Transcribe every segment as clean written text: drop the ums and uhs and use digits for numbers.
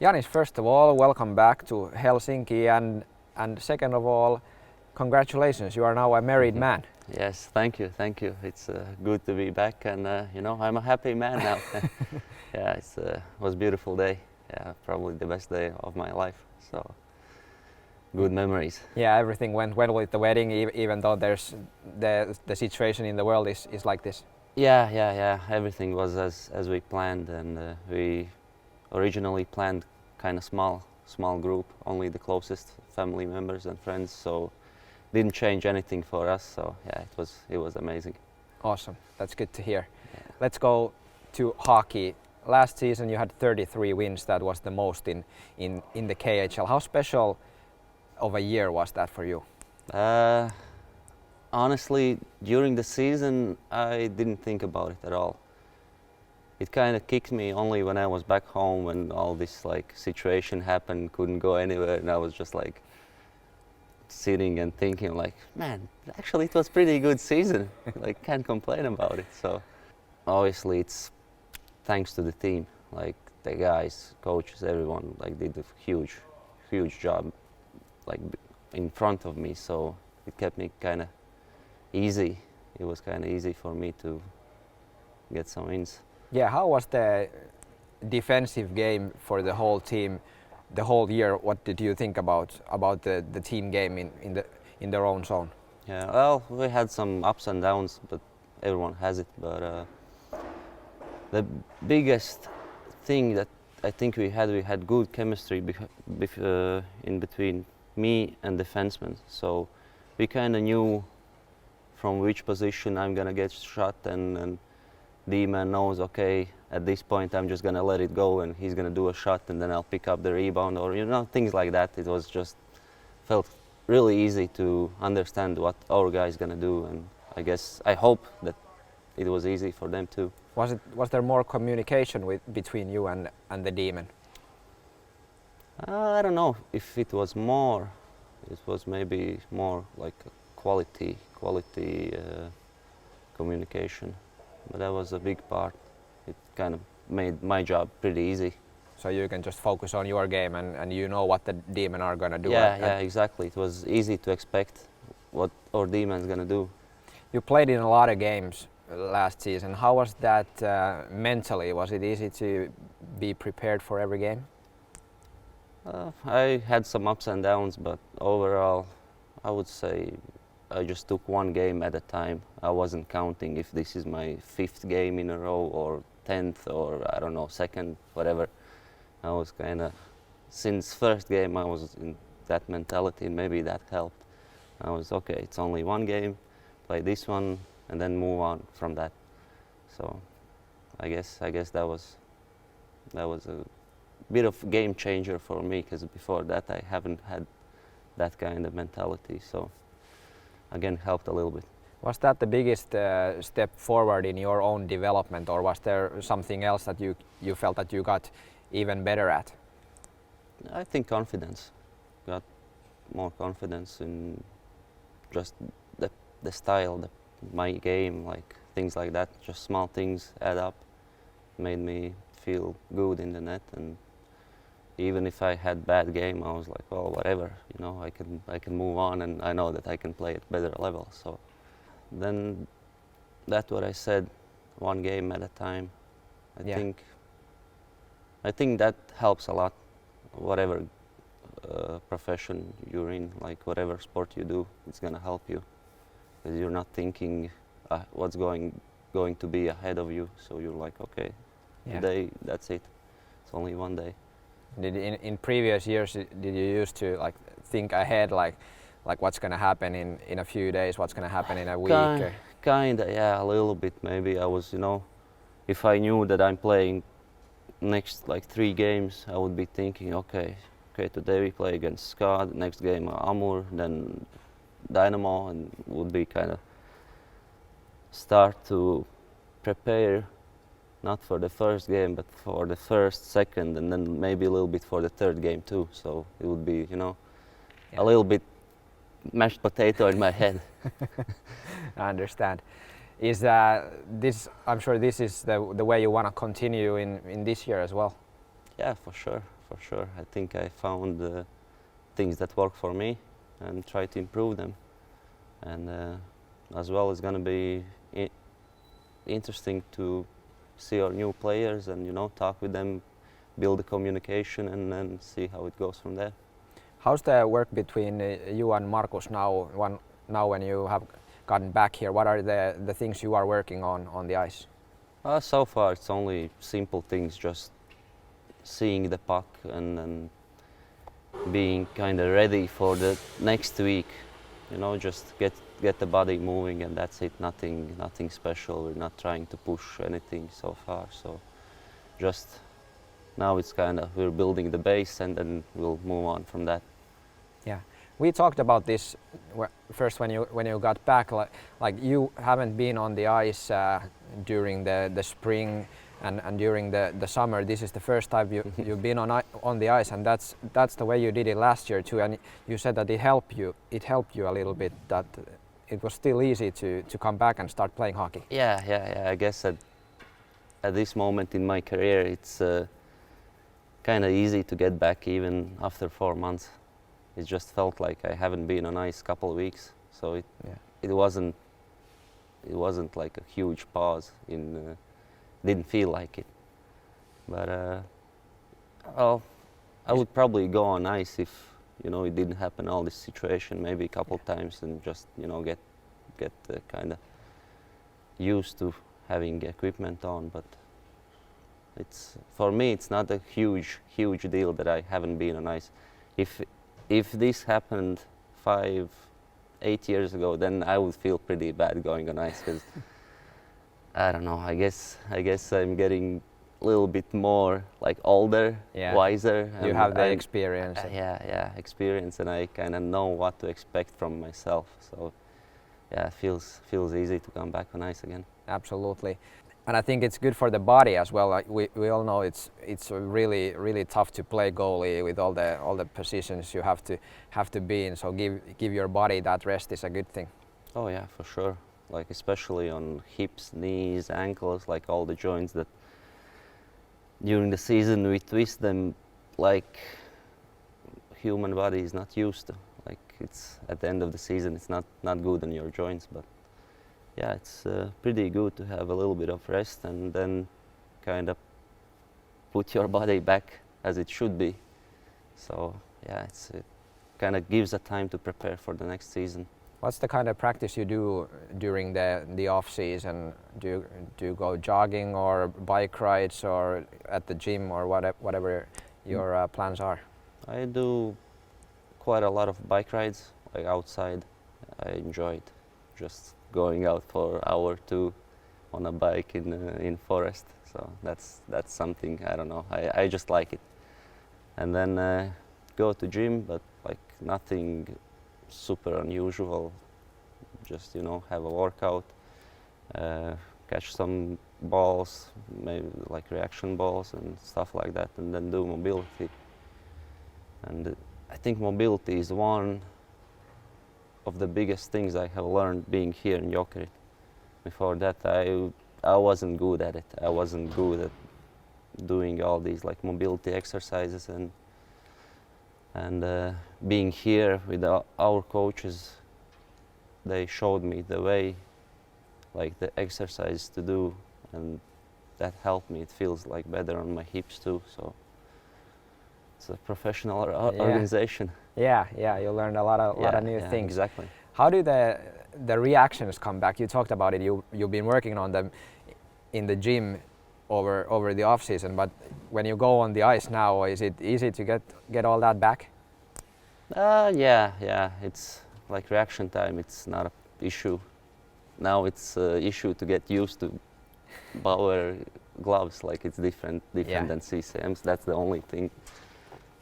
Janis, first of all, welcome back to Helsinki, and second of all, congratulations, you are now a married man. Yes, thank you. It's good to be back, and I'm a happy man now. Yeah, it was a beautiful day. Yeah, probably the best day of my life. So, good memories. Yeah, everything went well with the wedding, even though there's the situation in the world is like this. Yeah. Everything was as we planned, and we originally planned kind of small group, only the closest family members and friends. So, didn't change anything for us. So yeah, it was amazing. Awesome, that's good to hear. Yeah. Let's go to hockey. Last season you had 33 wins. That was the most in the KHL. How special of a year was that for you? Honestly, during the season, I didn't think about it at all. It kind of kicked me only when I was back home, when all this situation happened, couldn't go anywhere, and I was just sitting and thinking man, actually it was pretty good season. Can't complain about it. So obviously it's thanks to the team, the guys, coaches, everyone did a huge job in front of me. So it kept me kind of easy. It was kind of easy for me to get some wins. Yeah, how was the defensive game for the whole team the whole year? What did you think about the team game in their own zone? Yeah, well, we had some ups and downs, but everyone has it. But the biggest thing that I think we had good chemistry in between me and defensemen. So we kind of knew from which position I'm gonna get shot, and D-man knows, okay, at this point I'm just gonna let it go, and he's gonna do a shot, and then I'll pick up the rebound, or things like that. It was just felt really easy to understand what our guy's gonna do, and I hope that it was easy for them too. Was there more communication between you and the demon? I don't know if it was more. It was maybe more like a quality communication, but that was a big part. It kind of made my job pretty easy. So you can just focus on your game, and you know what the demon are gonna do. Yeah, exactly. It was easy to expect what our demon's gonna do. You played in a lot of games last season. How was that mentally? Was it easy to be prepared for every game? I had some ups and downs, but overall, I would say I just took one game at a time. I wasn't counting if this is my 5th game in a row or 10th or I don't know, 2nd, whatever. I was kind of, since first game I was in that mentality, and maybe that helped. I was okay, it's only one game, play this one and then move on from that. So I guess that was a bit of game changer for me, because before that I haven't had that kind of mentality. So again, helped a little bit. Was that the biggest step forward in your own development, or was there something else that you felt that you got even better at? I think confidence. Got more confidence in just the style, my game, things like that. Just small things add up, made me feel good in the net. And even if I had bad game, I was like, well, whatever, I can move on, and I know that I can play at better level. So then that's what I said, one game at a time. I think that helps a lot, whatever profession you're in, whatever sport you do, it's gonna help you, because you're not thinking what's going to be ahead of you. So you're like, okay, today, that's it. It's only one day. In previous years, did you used to think ahead, like what's gonna happen in a few days, what's gonna happen in a week? Kinda, yeah, a little bit maybe. I was, if I knew that I'm playing next 3 games, I would be thinking, okay, today we play against Ska, next game Amur, then Dynamo, and would be kind of start to prepare, not for the first game, but for the first, second, and then maybe a little bit for the third game too. So it would be, a little bit mashed potato in my head. I understand. Is this? I'm sure this is the way you want to continue in this year as well. Yeah, for sure. for sure. I think I found things that work for me and try to improve them. And as well, it's going to be interesting to see our new players and talk with them, build the communication, and then see how it goes from there. How's the work between you and Markus now when you have gotten back here? What are the things you are working on the ice? So far it's only simple things, just seeing the puck and being kind of ready for the next week. Just get the body moving, and that's it. Nothing special. We're not trying to push anything so far. So just now it's kind of we're building the base, and then we'll move on from that. Yeah, we talked about this first when you got back. Like you haven't been on the ice during the spring and during the summer. This is the first time you've been on the ice, and that's the way you did it last year too. And you said that it helped you a little bit. That it was still easy to come back and start playing hockey. Yeah. I guess at this moment in my career, it's kind of easy to get back even after 4 months. It just felt like I haven't been on ice a couple of weeks, so it wasn't like a huge pause. Didn't feel like it, but I would probably go on ice if it didn't happen all this situation maybe a couple times and just get kind of used to having equipment on. But for me it's not a huge deal that I haven't been on ice. If this happened 5-8 years ago, then I would feel pretty bad going on ice, because I don't know, I guess I'm getting a little bit more like older, wiser. You have the experience. Experience, and I kind of know what to expect from myself. So yeah, it feels easy to come back on ice again. Absolutely. And I think it's good for the body as well. Like we all know it's really tough to play goalie with all the positions you have to be in. So give your body that rest is a good thing. Oh yeah, for sure. Like especially on hips, knees, ankles, like all the joints that during the season we twist them like human body is not used to. Like it's at the end of the season, it's not good on your joints, but yeah, it's pretty good to have a little bit of rest and then kind of put your body back as it should be. So yeah, it kind of gives a time to prepare for the next season. What's the kind of practice you do during the off season? Do you go jogging or bike rides or at the gym or whatever your plans are? I do quite a lot of bike rides, like outside. I enjoy it, just going out for an hour or two on a bike in forest. So that's something, I don't know, I just like it. And then go to gym, but like nothing super unusual. Just have a workout, catch some balls, maybe like reaction balls and stuff like that, and then do mobility. And I think mobility is one of the biggest things I have learned being here in Jokereiden. Before that, I wasn't good at it. I wasn't good at doing all these like mobility exercises, and being here with our coaches, they showed me the way, like the exercise to do, and that helped me. It feels like better on my hips too. So it's a professional organization. Yeah, you learned a lot of new things. Exactly. How do the reactions come back? You talked about it. You've been working on them in the gym over the off season, but when you go on the ice now, is it easy to get all that back? Yeah. It's like reaction time. It's not an issue. Now it's an issue to get used to Bauer gloves. Like it's different than CCMs. That's the only thing.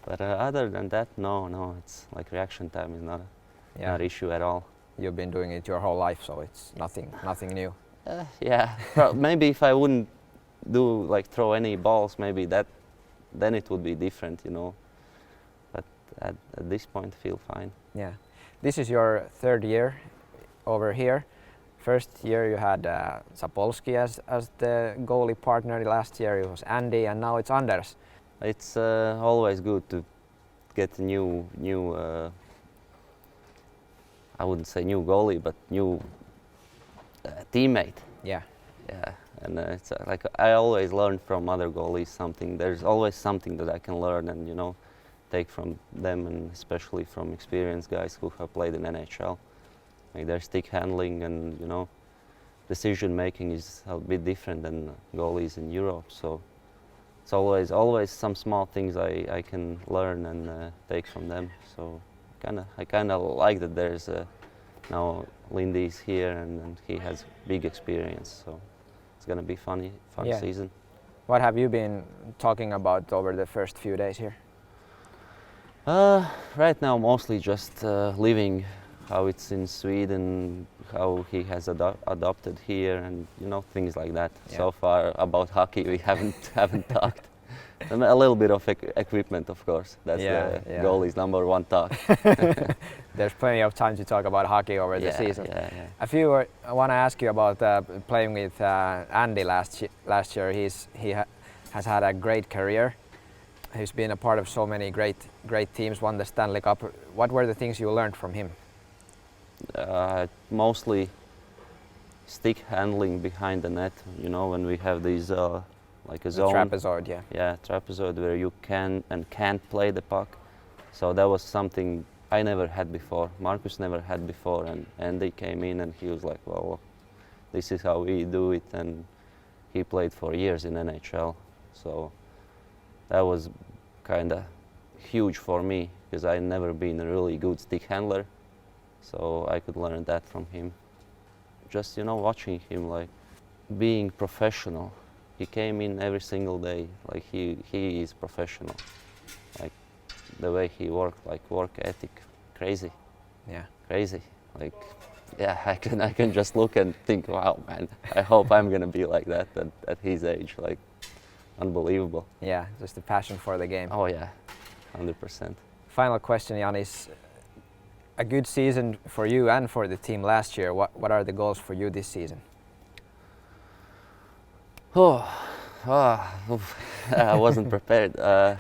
But other than that, no. It's like reaction time is not an issue at all. You've been doing it your whole life, so it's nothing new. Yeah. Maybe if I wouldn't throw any balls, maybe then it would be different, But at this point, feel fine. Yeah. This is your third year over here. First year you had Sapolsky as the goalie partner. Last year it was Andy, and now it's Anders. it's always good to get a new I wouldn't say new goalie, but new teammate. Yeah. Yeah, and it's like I always learn from other goalies something. There's always something that I can learn and take from them, and especially from experienced guys who have played in NHL. Like their stick handling and decision making is a bit different than goalies in Europe. So it's always some small things I can learn and take from them. So I kind of like that there's now Lindy's here and he has big experience. So it's gonna be fun Yeah. season. What have you been talking about over the first few days here? Right now mostly just living, how it's in Sweden, how he has adopted here, and things like that. Yeah. So far about hockey we haven't talked. And a little bit of equipment, of course. That's the goalie's number one talk. There's plenty of time to talk about hockey over the season. Yeah. I want to ask you about playing with Andy last year. He has had a great career. He's been a part of so many great teams, won the Stanley Cup. What were the things you learned from him? Mostly stick handling behind the net. When we have these like a zone. Trapezoid, yeah. Yeah, trapezoid where you can and can't play the puck. So that was something I never had before. Markus never had before, and Andy came in and he was like, well, this is how we do it, and he played for years in NHL. So that was kind of huge for me because I never been a really good stick handler. So I could learn that from him. Just watching him, like being professional. He came in every single day, like he is professional. Like the way he worked, like work ethic, crazy. Yeah. Crazy. Like I can just look and think, wow, man, I hope I'm gonna be like that at his age. Like unbelievable. Yeah, just the passion for the game. Oh yeah, 100%. Final question, Janis. A good season for you and for the team last year. What are the goals for you this season? I wasn't prepared. I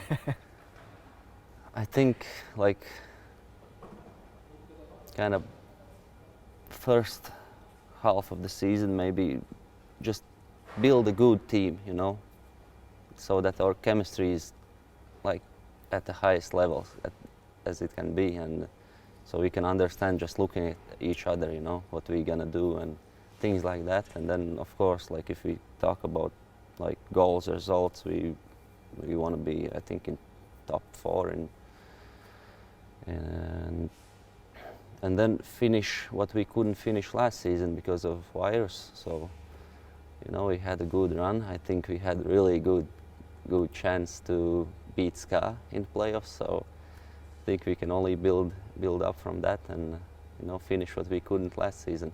think like kind of first half of the season maybe just build a good team, so that our chemistry is like at the highest levels as it can be, and so we can understand just looking at each other, what we're gonna do and things like that. And then of course, like if we talk about like goals, results, we want to be, I think, in top 4 and then finish what we couldn't finish last season because of virus. So we had a good run. I think we had really good chance to beat Ska in playoffs. So I think we can only build up from that and finish what we couldn't last season.